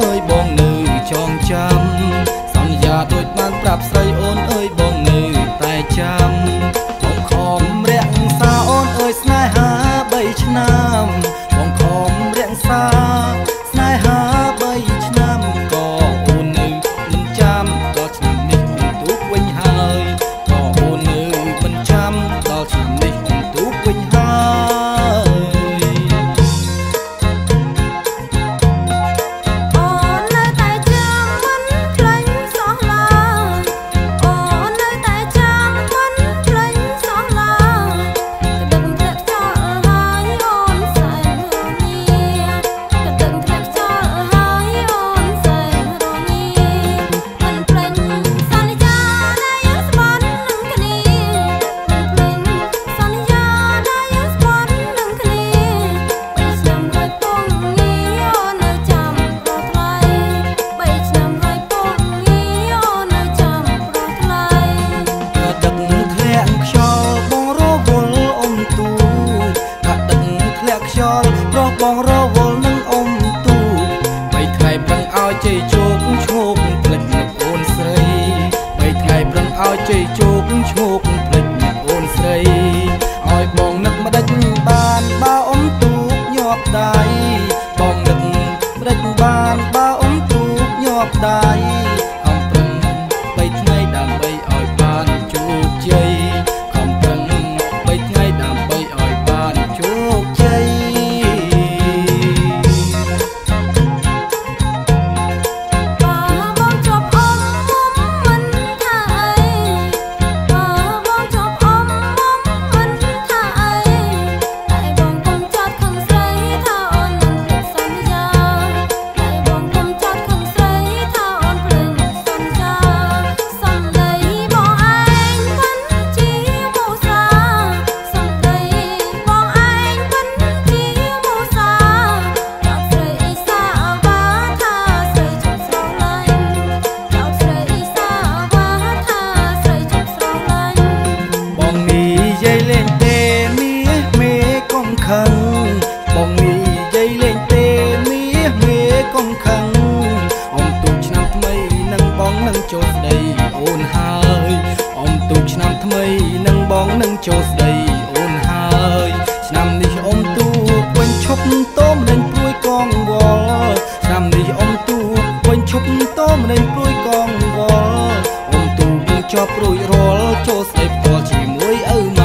អើយបងនៅចងចាំសន្យាដូចបានប្រាប់ស្រីអូនអើយបងនៅតែចាំបងខំរាក់សាអូនអើយស្នេហា3ឆ្នាំបងខំរាក់សាស្នេហា3ឆ្នាំក៏អូននៅមិនចាំដល់ឆ្នាំនេះអូនទូកវិញហើយក៏អូននៅមិនចាំដល់ឆ្នាំនេះអូនទូកវិញហើយបងរវល់នឹងអ៊ំទូ3ថ្ងៃប្រឹងឲ្យជ័យជោគឈោកភ្លេចនឹងអូនស្រី3ថ្ងៃប្រឹងឲ្យជ័យជោគឈោកភ្លេចនឹងអូនស្រីឲ្យបងនឹកម្ដេចបានបើអ៊ំទូញាប់ដៃបងនឹកម្ដេចបានបើអ៊ំទូញាប់ដៃខំប្រឹង3ថ្ងៃដើម្បីឲ្យបានជោគជ័យខំប្រឹង3ថ្ងៃដើម្បីឲ្យបានជោគជ័យបងនេះយាយលេងទេមាសមេកុំខឹងអ៊ំទូកឆ្នាំថ្មីនឹងបងនឹងចូលស្ដីអូនហើយអ៊ំទូកឆ្នាំថ្មីនឹងបងនឹងចូលស្ដីអូនហើយឆ្នាំនេះអ៊ំទូកវិញឈប់តោមលេងព្រួយកងវល់ឆ្នាំនេះអ៊ំទូកវិញឈប់តោមលេងព្រួយកងវល់អ៊ំទូកជាប់រួចរាល់ចូលស្ដីផ្ទាល់ជាមួយឪម៉ា